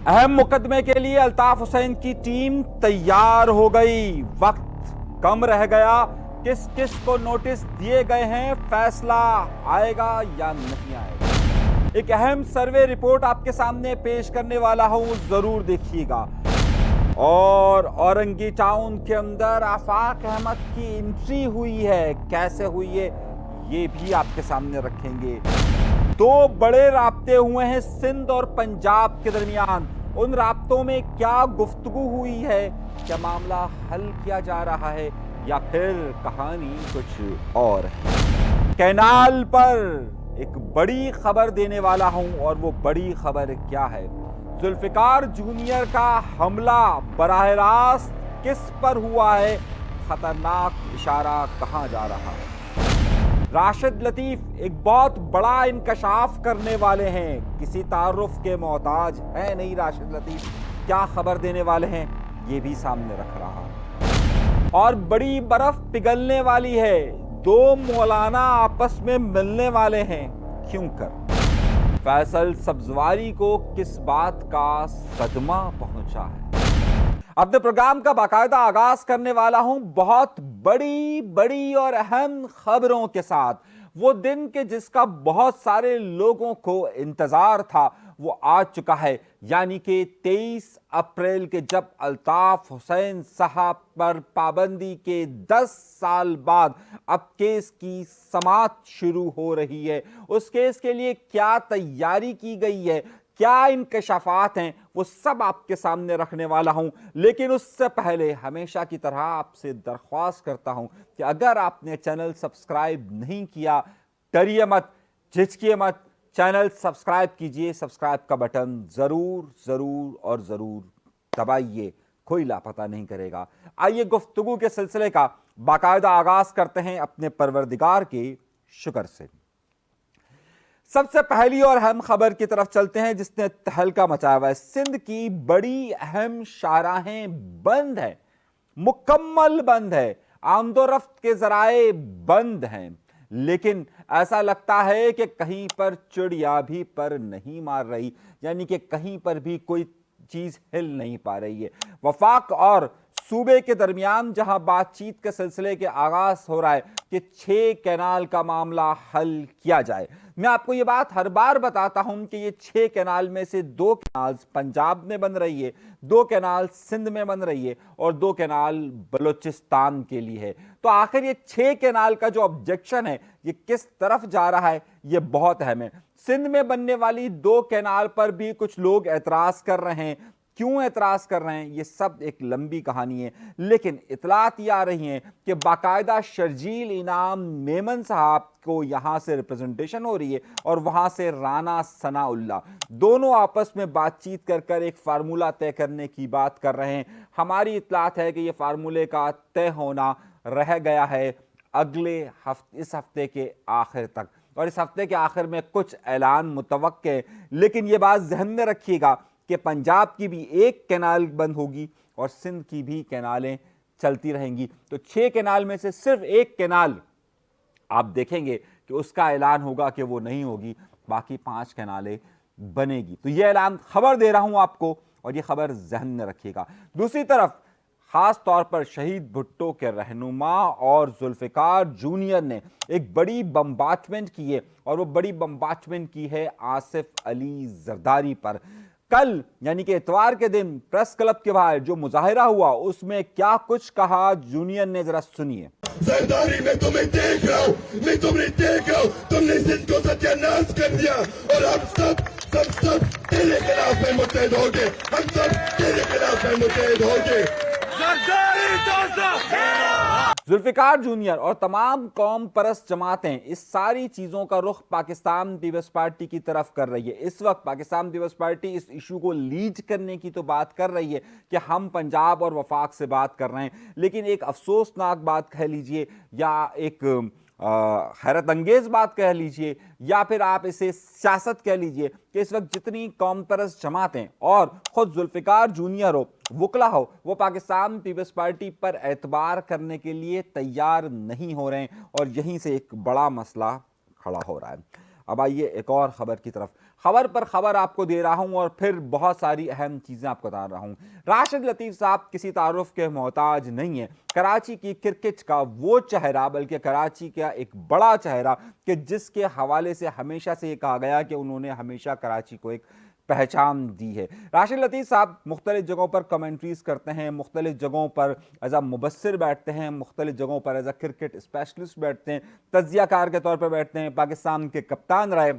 اہم مقدمے کے لیے الطاف حسین کی ٹیم تیار ہو گئی، وقت کم رہ گیا۔ کس کس کو نوٹس دیے گئے ہیں، فیصلہ آئے گا یا نہیں آئے گا؟ ایک اہم سروے رپورٹ آپ کے سامنے پیش کرنے والا ہوں، ضرور دیکھیے گا۔ اور اورنگی ٹاؤن کے اندر آفاق احمد کی انٹری ہوئی ہے، کیسے ہوئی ہے یہ بھی آپ کے سامنے رکھیں گے۔ دو بڑے رابطے ہوئے ہیں سندھ اور پنجاب کے درمیان، ان رابطوں میں کیا گفتگو ہوئی ہے؟ کیا معاملہ حل کیا جا رہا ہے یا پھر کہانی کچھ اور ہے؟ کینال پر ایک بڑی خبر دینے والا ہوں، اور وہ بڑی خبر کیا ہے؟ ذوالفقار جونیئر کا حملہ براہ راست کس پر ہوا ہے؟ خطرناک اشارہ کہاں جا رہا ہے؟ راشد لطیف ایک بہت بڑا انکشاف کرنے والے ہیں، کسی تعارف کے محتاج ہے نہیں راشد لطیف، کیا خبر دینے والے ہیں یہ بھی سامنے رکھ رہا ہے۔ اور بڑی برف پگھلنے والی ہے، دو مولانا آپس میں ملنے والے ہیں، کیوں کر؟ فیصل سبزواری کو کس بات کا صدمہ پہنچا ہے؟ اپنے پروگرام کا باقاعدہ آغاز کرنے والا ہوں بہت بڑی اور اہم خبروں کے ساتھ۔ وہ دن کہ جس کا بہت سارے لوگوں کو انتظار تھا وہ آ چکا ہے، یعنی کہ 23 اپریل کے جب الطاف حسین صاحب پر پابندی کے 10 سال بعد اب کیس کی سماعت شروع ہو رہی ہے۔ اس کیس کے لیے کیا تیاری کی گئی ہے، کیا انکشافات ہیں، وہ سب آپ کے سامنے رکھنے والا ہوں۔ لیکن اس سے پہلے ہمیشہ کی طرح آپ سے درخواست کرتا ہوں کہ اگر آپ نے چینل سبسکرائب نہیں کیا، ڈریے مت، جھجکیے مت، چینل سبسکرائب کیجئے، سبسکرائب کا بٹن ضرور دبائیے، کوئی لاپتہ نہیں کرے گا۔ آئیے گفتگو کے سلسلے کا باقاعدہ آغاز کرتے ہیں اپنے پروردگار کے شکر سے۔ سب سے پہلی اور اہم خبر کی طرف چلتے ہیں جس نے تہلکہ مچایا ہوا ہے۔ سندھ کی بڑی اہم شاہراہیں بند ہیں، مکمل بند ہے، آمد و رفت کے ذرائع بند ہیں، لیکن ایسا لگتا ہے کہ کہیں پر چڑیا بھی پر نہیں مار رہی، یعنی کہ کہیں پر بھی کوئی چیز ہل نہیں پا رہی ہے۔ وفاق اور صوبے کے درمیان جہاں بات چیت کے سلسلے کے آغاز ہو رہا ہے کہ 6 کینال کا معاملہ حل کیا جائے۔ میں آپ کو یہ بات ہر بار بتاتا ہوں کہ یہ 6 کینال میں سے 2 کینال پنجاب میں بن رہی ہے، 2 کینال سندھ میں بن رہی ہے، اور 2 کینال بلوچستان کے لیے ہے۔ تو آخر یہ 6 کینال کا جو آبجیکشن ہے یہ کس طرف جا رہا ہے، یہ بہت اہم ہے۔ سندھ میں بننے والی 2 کینال پر بھی کچھ لوگ اعتراض کر رہے ہیں۔ کیوں اعتراض کر رہے ہیں یہ سب ایک لمبی کہانی ہے، لیکن اطلاعات یہ آ رہی ہیں کہ باقاعدہ شرجیل انعام میمن صاحب کو یہاں سے ریپرزنٹیشن ہو رہی ہے، اور وہاں سے رانا ثناء اللہ، دونوں آپس میں بات چیت کر ایک فارمولہ طے کرنے کی بات کر رہے ہیں۔ ہماری اطلاعات ہے کہ یہ فارمولے کا طے ہونا رہ گیا ہے اگلے اس ہفتے کے آخر تک، اور اس ہفتے کے آخر میں کچھ اعلان متوقع ہے۔ لیکن یہ بات ذہن میں رکھیے گا کہ پنجاب کی بھی ایک کینال بند ہوگی اور سندھ کی بھی کینالیں چلتی رہیں گی۔ تو 6 کینال میں سے صرف ایک کینال آپ دیکھیں گے کہ اس کا اعلان ہوگا کہ وہ نہیں ہوگی، باقی 5 کینالیں بنے گی۔ تو یہ اعلان خبر دے رہا ہوں آپ کو، اور یہ خبر ذہن میں رکھیے گا۔ دوسری طرف خاص طور پر شہید بھٹو کے رہنما اور ذوالفقار جونیئر نے ایک بڑی بمبارڈمنٹ کی ہے، اور وہ بڑی بمبارڈمنٹ کی ہے آصف علی زرداری پر۔ کل یعنی کہ اتوار کے دن پریس کلب کے باہر جو مظاہرہ ہوا اس میں کیا کچھ کہا جونیئر نے، ذرا سنیے۔ زرداری میں تمہیں دیکھ رہا ہوں، میں تمہیں دیکھ رہا ہوں، تم نے سندھ کو ستیہ ناش کر دیا، اور ہم سب تیرے خلاف میں متحد ہو گئے، ہم سب تیرے خلاف میں متحد ہو گئے۔ ذوالفقار جونیئر اور تمام قوم پرست جماعتیں اس ساری چیزوں کا رخ پاکستان پیپلز پارٹی کی طرف کر رہی ہے۔ اس وقت پاکستان پیپلز پارٹی اس ایشو کو لیڈ کرنے کی تو بات کر رہی ہے کہ ہم پنجاب اور وفاق سے بات کر رہے ہیں، لیکن ایک افسوسناک بات کہہ لیجئے یا ایک حیرت انگیز بات کہہ لیجئے یا پھر آپ اسے سیاست کہہ لیجئے کہ اس وقت جتنی قوم پرست جماعتیں اور خود ذوالفقار جونیئر ہو، وکلا ہو، وہ پاکستان پیپلز پارٹی پر اعتبار کرنے کے لیے تیار نہیں ہو رہے ہیں، اور یہیں سے ایک بڑا مسئلہ کھڑا ہو رہا ہے۔ اب آئیے ایک اور خبر کی طرف، خبر پر خبر آپ کو دے رہا ہوں اور پھر بہت ساری اہم چیزیں آپ کو بتا رہا ہوں۔ راشد لطیف صاحب کسی تعارف کے محتاج نہیں ہیں، کراچی کی کرکٹ کا وہ چہرہ، بلکہ کراچی کا ایک بڑا چہرہ کہ جس کے حوالے سے ہمیشہ سے یہ کہا گیا کہ انہوں نے ہمیشہ کراچی کو ایک پہچان دی ہے۔ راشد لطیف صاحب مختلف جگہوں پر کمنٹریز کرتے ہیں، مختلف جگہوں پر ایز اے مبصر بیٹھتے ہیں، مختلف جگہوں پر ایز اے کرکٹ اسپیشلسٹ بیٹھتے ہیں، تجزیہ کار کے طور پر بیٹھتے ہیں، پاکستان کے کپتان رہے۔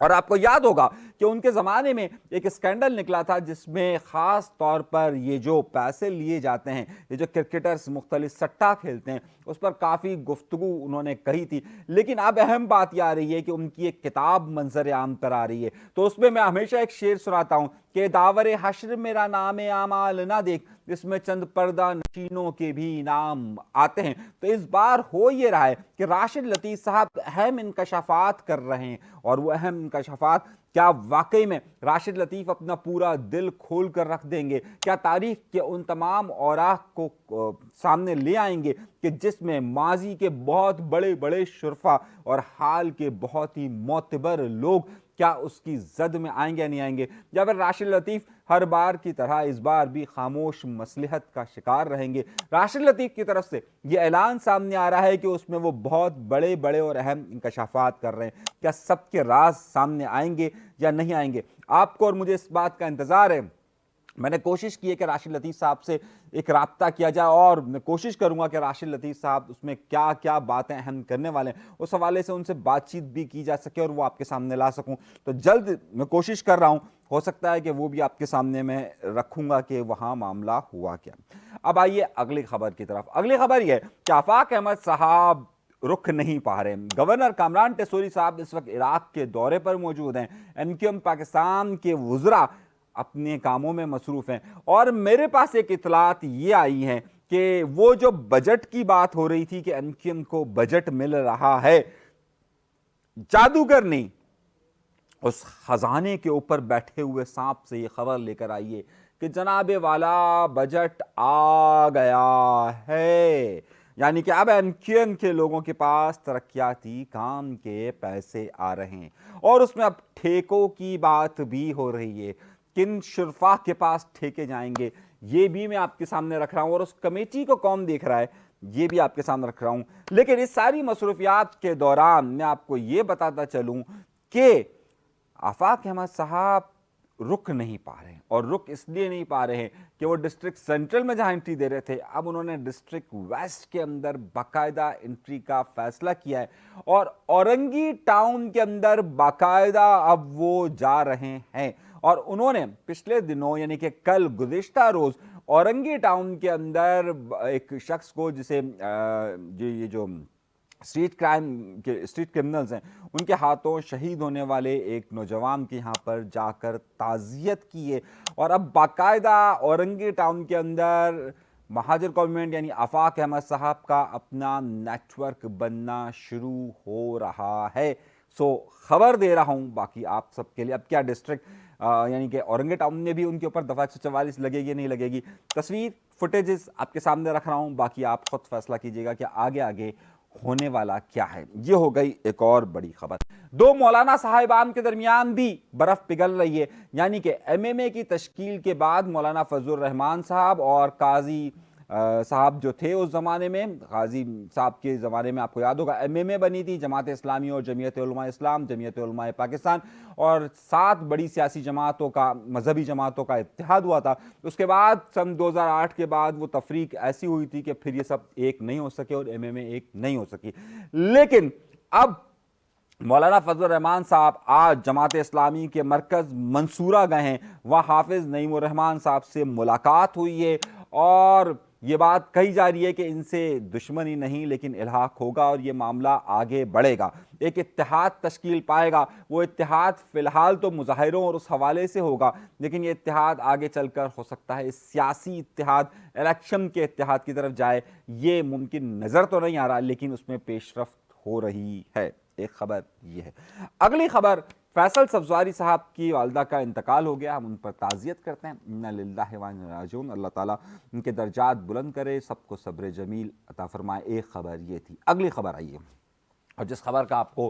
اور آپ کو یاد ہوگا کہ ان کے زمانے میں ایک اسکینڈل نکلا تھا جس میں خاص طور پر یہ جو پیسے لیے جاتے ہیں، یہ جو کرکٹرز مختلف سٹہ کھیلتے ہیں، اس پر کافی گفتگو انہوں نے کہی تھی۔ لیکن اب اہم بات یہ آ رہی ہے کہ ان کی ایک کتاب منظر عام پر آ رہی ہے، تو اس میں ہمیشہ ایک شعر سناتا ہوں کہ داور حشر میرا نام اعمال نہ دیکھ، جس میں چند پردہ نشینوں کے بھی نام آتے ہیں۔ تو اس بار ہو یہ رہا ہے کہ راشد لطیف صاحب اہم انکشافات کر رہے ہیں، اور وہ اہم انکشافات کیا واقعی میں راشد لطیف اپنا پورا دل کھول کر رکھ دیں گے؟ کیا تاریخ کے ان تمام اوراق کو سامنے لے آئیں گے کہ جس میں ماضی کے بہت بڑے بڑے شرفا اور حال کے بہت ہی معتبر لوگ کیا اس کی زد میں آئیں گے یا نہیں آئیں گے؟ یا پھر راشد لطیف ہر بار کی طرح اس بار بھی خاموش مصلحت کا شکار رہیں گے؟ راشد لطیف کی طرف سے یہ اعلان سامنے آ رہا ہے کہ اس میں وہ بہت بڑے بڑے اور اہم انکشافات کر رہے ہیں۔ کیا سب کے راز سامنے آئیں گے یا نہیں آئیں گے؟ آپ کو اور مجھے اس بات کا انتظار ہے۔ میں نے کوشش کی ہے کہ راشد لطیف صاحب سے ایک رابطہ کیا جائے، اور میں کوشش کروں گا کہ راشد لطیف صاحب اس میں کیا کیا باتیں اہم کرنے والے ہیں اس حوالے سے ان سے بات چیت بھی کی جا سکے اور وہ آپ کے سامنے لا سکوں۔ تو جلد میں کوشش کر رہا ہوں، ہو سکتا ہے کہ وہ بھی آپ کے سامنے میں رکھوں گا کہ وہاں معاملہ ہوا کیا۔ اب آئیے اگلی خبر کی طرف۔ اگلی خبر یہ ہے کہ آفاق احمد صاحب رخ نہیں پا رہے۔ گورنر کامران ٹیسوری صاحب اس وقت عراق کے دورے پر موجود ہیں۔ MQM پاکستان کے وزراء اپنے کاموں میں مصروف ہیں، اور میرے پاس ایک اطلاعات یہ آئی ہیں کہ وہ جو بجٹ کی بات ہو رہی تھی کہ MQM کو بجٹ مل رہا ہے، جادوگر نہیں، اس خزانے کے اوپر بیٹھے ہوئے سانپ سے یہ خبر لے کر آئیے کہ جناب والا بجٹ آ گیا ہے۔ یعنی کہ اب MQM کے لوگوں کے پاس ترقیاتی کام کے پیسے آ رہے ہیں، اور اس میں اب ٹھیکوں کی بات بھی ہو رہی ہے۔ کن شرفا کے پاس ٹھیکے جائیں گے یہ بھی میں آپ کے سامنے رکھ رہا ہوں، اور اس کمیٹی کو کون دیکھ رہا ہے یہ بھی آپ کے سامنے رکھ رہا ہوں۔ لیکن اس ساری مصروفیات کے دوران میں آپ کو یہ بتاتا چلوں کہ آفاق احمد صاحب رک نہیں پا رہے ہیں، اور رک اس لیے نہیں پا رہے ہیں کہ وہ ڈسٹرکٹ سینٹرل میں جہاں انٹری دے رہے تھے، اب انہوں نے ڈسٹرکٹ ویسٹ کے اندر باقاعدہ انٹری کا فیصلہ کیا ہے، اور اورنگی ٹاؤن کے اندر باقاعدہ اب وہ جا رہے ہیں۔ اور انہوں نے پچھلے دنوں یعنی کہ کل گزشتہ روز اورنگی ٹاؤن کے اندر ایک شخص کو جسے یہ جو اسٹریٹ کرمنلز ہیں ان کے ہاتھوں شہید ہونے والے ایک نوجوان کے یہاں پر جا کر تعزیت کی ہے، اور اب باقاعدہ اورنگی ٹاؤن کے اندر مہاجر گورنمنٹ یعنی آفاق احمد صاحب کا اپنا نیٹ ورک بننا شروع ہو رہا ہے۔ سو خبر دے رہا ہوں باقی آپ سب کے لیے۔ اب کیا ڈسٹرکٹ یعنی کہ اورنگی ٹاؤن میں بھی ان کے اوپر دفعہ 144 لگے گی نہیں لگے گی، تصویر فوٹیجز آپ کے سامنے رکھ رہا ہوں، باقی آپ خود فیصلہ کیجیے گا کہ آگے ہونے والا کیا ہے۔ یہ ہو گئی ایک اور بڑی خبر۔ دو مولانا صاحبان کے درمیان بھی برف پگھل رہی ہے، یعنی کہ MMA کی تشکیل کے بعد مولانا فضل الرحمان صاحب اور قاضی صاحب جو تھے اس زمانے میں، قاضی صاحب کے زمانے میں آپ کو یاد ہوگا MMA بنی تھی، جماعت اسلامی اور جمعیت علماء اسلام، جمعیت علماء پاکستان، اور 7 بڑی سیاسی جماعتوں کا، مذہبی جماعتوں کا اتحاد ہوا تھا۔ اس کے بعد سن 2008 کے بعد وہ تفریق ایسی ہوئی تھی کہ پھر یہ سب ایک نہیں ہو سکے اور MMA ایک نہیں ہو سکی۔ لیکن اب مولانا فضل الرحمان صاحب آج جماعت اسلامی کے مرکز منصورہ گئے ہیں، وہاں حافظ نعیم الرحمان صاحب سے ملاقات ہوئی ہے، اور یہ بات کہی جا رہی ہے کہ ان سے دشمنی نہیں لیکن الحاق ہوگا، اور یہ معاملہ آگے بڑھے گا، ایک اتحاد تشکیل پائے گا۔ وہ اتحاد فی الحال تو مظاہروں اور اس حوالے سے ہوگا، لیکن یہ اتحاد آگے چل کر ہو سکتا ہے سیاسی اتحاد، الیکشن کے اتحاد کی طرف جائے۔ یہ ممکن نظر تو نہیں آ رہا لیکن اس میں پیش رفت ہو رہی ہے۔ ایک خبر یہ ہے۔ اگلی خبر، فیصل سبزواری صاحب کی والدہ کا انتقال ہو گیا، ہم ان پر تعزیت کرتے ہیں، انا للہ و انا الیہ راجعون، اللہ تعالیٰ ان کے درجات بلند کرے، سب کو صبر جمیل عطا فرمائے۔ ایک خبر یہ تھی۔ اگلی خبر آئیے، اور جس خبر کا آپ کو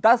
10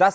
10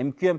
MQM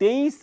23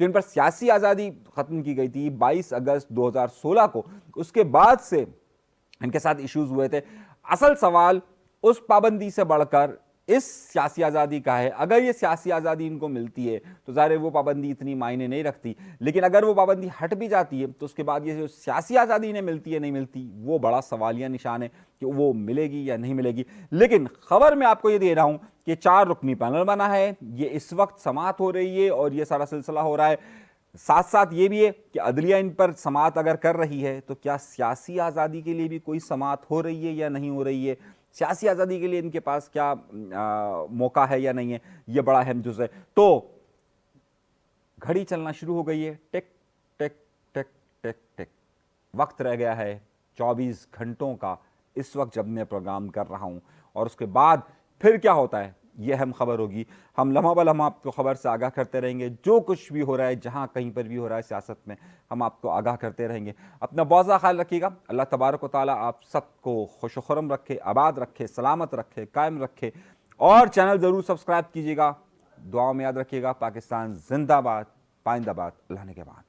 جو ان پر سیاسی آزادی ختم کی گئی تھی 22 اگست 2016 کو، اس کے بعد سے ان کے ساتھ ایشوز ہوئے تھے۔ اصل سوال اس پابندی سے بڑھ کر اس سیاسی آزادی کا ہے۔ اگر یہ سیاسی آزادی ان کو ملتی ہے تو ظاہر ہے وہ پابندی اتنی معنی نہیں رکھتی، لیکن اگر وہ پابندی ہٹ بھی جاتی ہے تو اس کے بعد یہ جو سیاسی آزادی انہیں ملتی ہے نہیں ملتی، وہ بڑا سوالیہ نشان ہے کہ وہ ملے گی یا نہیں ملے گی۔ لیکن خبر میں آپ کو یہ دے رہا ہوں کہ 4 رکنی پینل بنا ہے، یہ اس وقت سماعت ہو رہی ہے اور یہ سارا سلسلہ ہو رہا ہے۔ ساتھ ساتھ یہ بھی ہے کہ عدلیہ ان پر سماعت اگر کر رہی ہے تو کیا سیاسی آزادی کے لیے بھی کوئی سماعت ہو رہی ہے یا نہیں ہو رہی ہے، سیاسی آزادی کے لیے ان کے پاس کیا موقع ہے یا نہیں ہے، یہ بڑا اہم جز ہے۔ تو گھڑی چلنا شروع ہو گئی ہے، ٹک ٹک ٹک ٹک ٹک، وقت رہ گیا ہے 24 گھنٹوں کا اس وقت جب میں پروگرام کر رہا ہوں، اور اس کے بعد پھر کیا ہوتا ہے یہ اہم خبر ہوگی۔ ہم لمحہ بہ لمحہ آپ کو خبر سے آگاہ کرتے رہیں گے، جو کچھ بھی ہو رہا ہے جہاں کہیں پر بھی ہو رہا ہے سیاست میں، ہم آپ کو آگاہ کرتے رہیں گے۔ اپنا بہت زیادہ خیال رکھیے گا۔ اللہ تبارک و تعالیٰ آپ سب کو خوش و خرم رکھے، آباد رکھے، سلامت رکھے، قائم رکھے، اور چینل ضرور سبسکرائب کیجیے گا۔ دعاؤں میں یاد رکھیے گا۔ پاکستان زندہ باد، پائندہ باد، اللہ نے کے بعد۔